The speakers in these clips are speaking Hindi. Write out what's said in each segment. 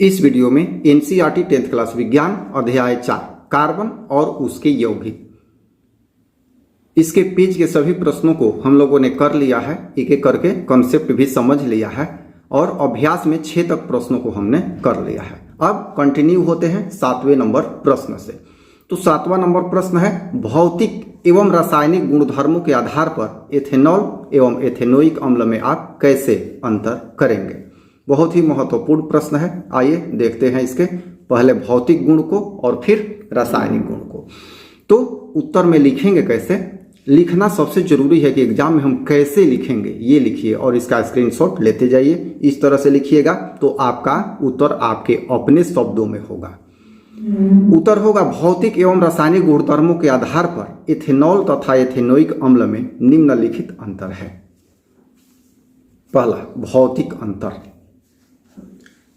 इस वीडियो में एनसीईआरटी 10th क्लास विज्ञान अध्याय 4 कार्बन और उसके यौगिक, इसके पेज के सभी प्रश्नों को हम लोगों ने कर लिया है, एक एक करके कॉन्सेप्ट भी समझ लिया है और अभ्यास में 6 तक प्रश्नों को हमने कर लिया है। अब कंटिन्यू होते हैं 7वें नंबर प्रश्न से। तो 7वां नंबर प्रश्न है, भौतिक एवं रासायनिक गुणधर्मों के आधार पर एथेनॉल एवं एथेनोइक अम्ल में आप कैसे अंतर करेंगे। बहुत ही महत्वपूर्ण प्रश्न है। आइए देखते हैं इसके पहले भौतिक गुण को और फिर रासायनिक गुण को। तो उत्तर में लिखेंगे कैसे, लिखना सबसे जरूरी है कि एग्जाम में हम कैसे लिखेंगे ये लिखिए और इसका स्क्रीनशॉट लेते जाइए। इस तरह से लिखिएगा तो आपका उत्तर आपके अपने शब्दों में होगा। उत्तर होगा, भौतिक एवं रासायनिक गुणधर्मों के आधार पर एथेनॉल तथा एथेनोइक अम्ल में निम्नलिखित अंतर है। पहला, भौतिक अंतर।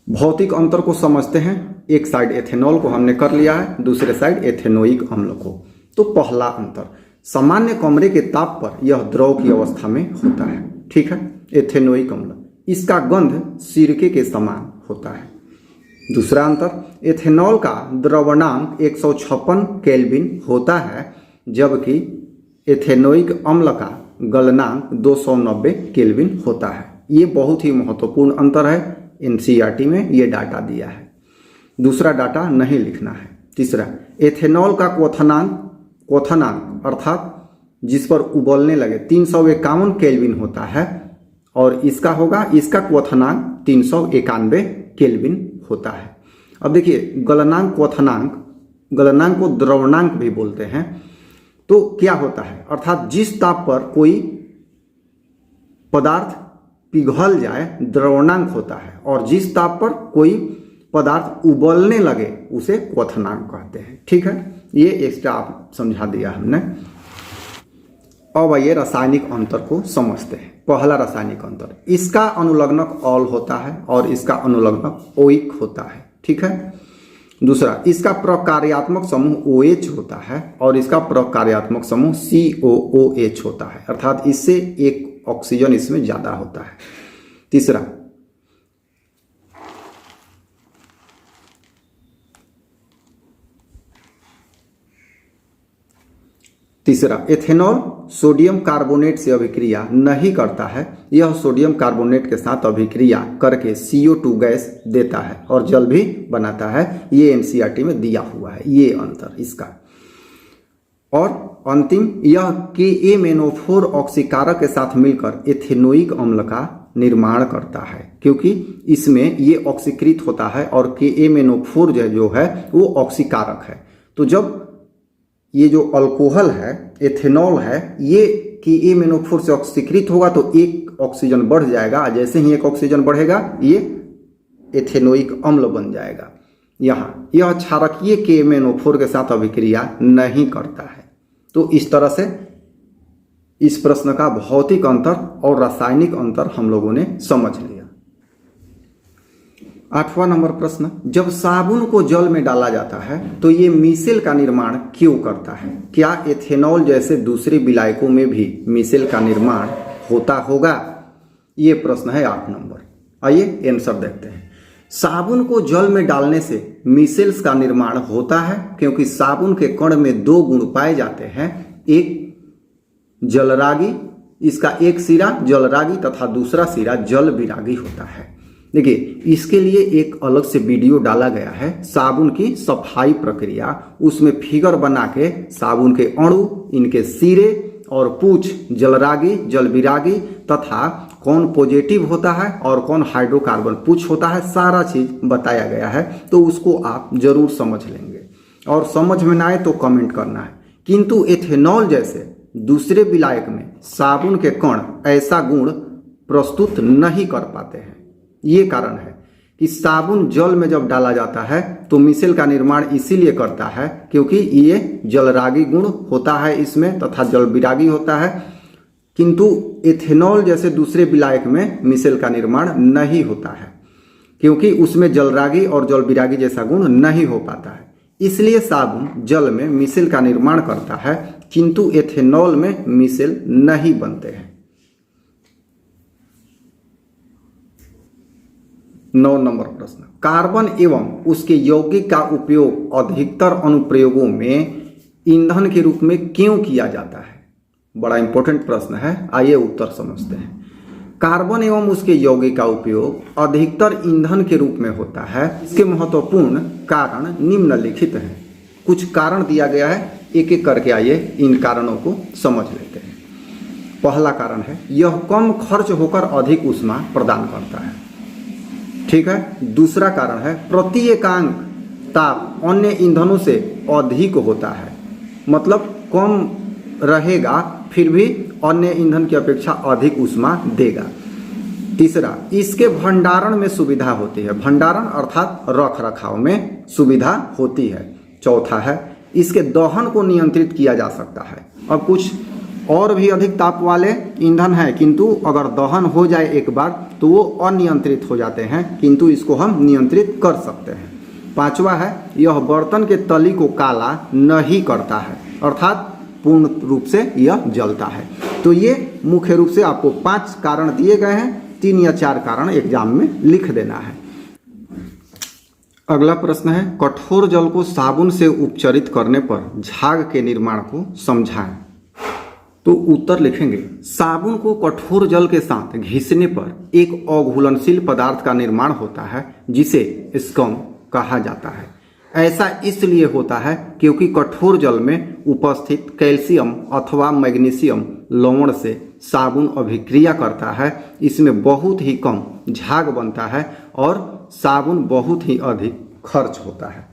भौतिक अंतर को समझते हैं। एक साइड एथेनॉल को हमने कर लिया है, दूसरे साइड एथेनोइक अम्ल को। तो पहला अंतर, सामान्य कमरे के ताप पर यह द्रव की अवस्था में होता है। ठीक है, एथेनोइक अम्ल, इसका गंध सिरके के समान होता है। दूसरा अंतर, एथेनॉल का द्रवणांक 156 केल्विन होता है, जबकि एथेनोइक अम्ल का गलनांक 290 केल्विन होता है। ये बहुत ही महत्वपूर्ण अंतर है। एनसीईआरटी में ये डाटा दिया है, दूसरा डाटा नहीं लिखना है। तीसरा, एथेनॉल का क्वथनांक अर्थात जिस पर उबलने लगे 351 केल्विन होता है और इसका होगा, इसका क्वथनांक 391 केल्विन होता है। अब देखिए, गलनांक गलनांक को द्रवणांक भी बोलते हैं। तो क्या होता है, अर्थात जिस ताप पर कोई पदार्थ पिघल जाए द्रवणांक होता है और जिस ताप पर कोई पदार्थ उबलने लगे उसे क्वथनांक कहते हैं। ठीक है, ये एक्स्ट्रा आप समझा दिया हमने। अब आइए रासायनिक अंतर को समझते हैं। पहला रासायनिक अंतर, इसका अनुलग्नक ऑल होता है और इसका अनुलग्नक ओइक होता है। ठीक है। दूसरा, इसका प्रकार्यात्मक समूह OH होता है और इसका प्रकार्यात्मक समूह COOH होता है, अर्थात इससे एक ऑक्सीजन इसमें ज्यादा होता है। तीसरा, एथेनॉल सोडियम कार्बोनेट से अभिक्रिया नहीं करता है। यह सोडियम कार्बोनेट के साथ अभिक्रिया करके CO2 गैस देता है और जल भी बनाता है। ये एनसीईआरटी में दिया हुआ है, ये अंतर इसका। और अंतिम, यह KMnO4 ऑक्सीकारक के साथ मिलकर एथेनोइक अम्ल का निर्माण करता है, क्योंकि इसमें ये ऑक्सीकृत होता है और KMnO4 जो है वो ऑक्सीकारक है। तो जब ये जो अल्कोहल है, एथेनॉल है, ये KMnO4 से ऑक्सीकृत होगा तो एक ऑक्सीजन बढ़ जाएगा। जैसे ही एक ऑक्सीजन बढ़ेगा ये एथेनोइक अम्ल बन जाएगा। यहाँ यह क्षारकीय KMnO4 के साथ अभिक्रिया नहीं करता है। तो इस तरह से इस प्रश्न का भौतिक अंतर और रासायनिक अंतर हम लोगों ने समझ लिया। 8वां नंबर प्रश्न, जब साबुन को जल में डाला जाता है तो ये मिसेल का निर्माण क्यों करता है। क्या एथेनॉल जैसे दूसरे विलायकों में भी मिसेल का निर्माण होता होगा। ये प्रश्न है 8 नंबर। आइए आंसर देखते हैं। साबुन को जल में डालने से मिसेल्स का निर्माण होता है, क्योंकि साबुन के कण में 2 गुण पाए जाते हैं। एक जलरागी, इसका एक सिरा जलरागी तथा दूसरा सिरा जल विरागी होता है। देखिए, इसके लिए एक अलग से वीडियो डाला गया है, साबुन की सफाई प्रक्रिया। उसमें फिगर बना के साबुन के अणु, इनके सिरे और पूछ जलरागी जल विरागी तथा कौन पॉजिटिव होता है और कौन हाइड्रोकार्बन पूछ होता है, सारा चीज बताया गया है। तो उसको आप जरूर समझ लेंगे और समझ में ना आए तो कमेंट करना है। किंतु एथेनॉल जैसे दूसरे विलायक में साबुन के कण ऐसा गुण प्रस्तुत नहीं कर पाते हैं। ये कारण है कि साबुन जल में जब डाला जाता है तो मिसेल का निर्माण इसीलिए करता है क्योंकि ये जलरागी गुण होता है इसमें तथा जल विरागी होता है। किंतु एथेनॉल जैसे दूसरे विलायक में मिसेल का निर्माण नहीं होता है, क्योंकि उसमें जलरागी और जल विरागी जैसा गुण नहीं हो पाता है। इसलिए साबुन जल में मिसेल का निर्माण करता है, किंतु एथेनॉल में मिसेल नहीं बनते हैं। 9 नंबर प्रश्न, कार्बन एवं उसके यौगिक का उपयोग अधिकतर अनुप्रयोगों में ईंधन के रूप में क्यों किया जाता है? बड़ा इंपॉर्टेंट प्रश्न है, आइए उत्तर समझते हैं। कार्बन एवं उसके यौगिक का उपयोग अधिकतर ईंधन के रूप में होता है। इसके महत्वपूर्ण कारण निम्नलिखित हैं। कुछ कारण दिया गया है, एक एक करके आइए इन कारणों को समझ लेते हैं। पहला कारण है, यह कम खर्च होकर अधिक ऊष्मा प्रदान करता है। ठीक है। दूसरा कारण है, प्रति एकांक ताप अन्य ईंधनों से अधिक होता है, मतलब कम रहेगा फिर भी अन्य ईंधन की अपेक्षा अधिक ऊष्मा देगा। तीसरा, इसके भंडारण में सुविधा होती है, भंडारण अर्थात रख रखाव में सुविधा होती है। चौथा है, इसके दहन को नियंत्रित किया जा सकता है। अब कुछ और भी अधिक ताप वाले ईंधन है, किंतु अगर दहन हो जाए एक बार तो वो अनियंत्रित हो जाते हैं, किंतु इसको हम नियंत्रित कर सकते हैं। पांचवा है, यह बर्तन के तली को काला नहीं करता है, अर्थात पूर्ण रूप से यह जलता है। तो ये मुख्य रूप से आपको 5 कारण दिए गए हैं, 3 या 4 कारण एग्जाम में लिख देना है। अगला प्रश्न है, कठोर जल को साबुन से उपचारित करने पर झाग के निर्माण को समझाएं। तो उत्तर लिखेंगे, साबुन को कठोर जल के साथ घिसने पर एक अघुलनशील पदार्थ का निर्माण होता है जिसे स्कम कहा जाता है। ऐसा इसलिए होता है क्योंकि कठोर जल में उपस्थित कैल्शियम अथवा मैग्नीशियम लवण से साबुन अभिक्रिया करता है। इसमें बहुत ही कम झाग बनता है और साबुन बहुत ही अधिक खर्च होता है।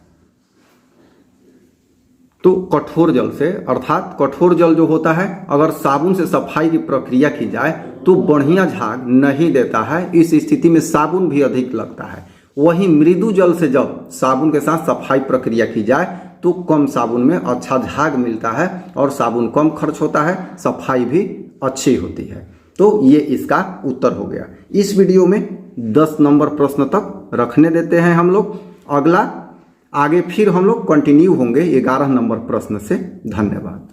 तो कठोर जल से, अर्थात कठोर जल जो होता है, अगर साबुन से सफाई की प्रक्रिया की जाए तो बढ़िया झाग नहीं देता है। इस स्थिति में साबुन भी अधिक लगता है। वहीं मृदु जल से जब साबुन के साथ सफाई प्रक्रिया की जाए तो कम साबुन में अच्छा झाग मिलता है और साबुन कम खर्च होता है, सफाई भी अच्छी होती है। तो ये इसका उत्तर हो गया। इस वीडियो में 10 नंबर प्रश्न तक रखने देते हैं हम लोग। अगला आगे फिर हम लोग कंटिन्यू होंगे 11 नंबर प्रश्न से। धन्यवाद।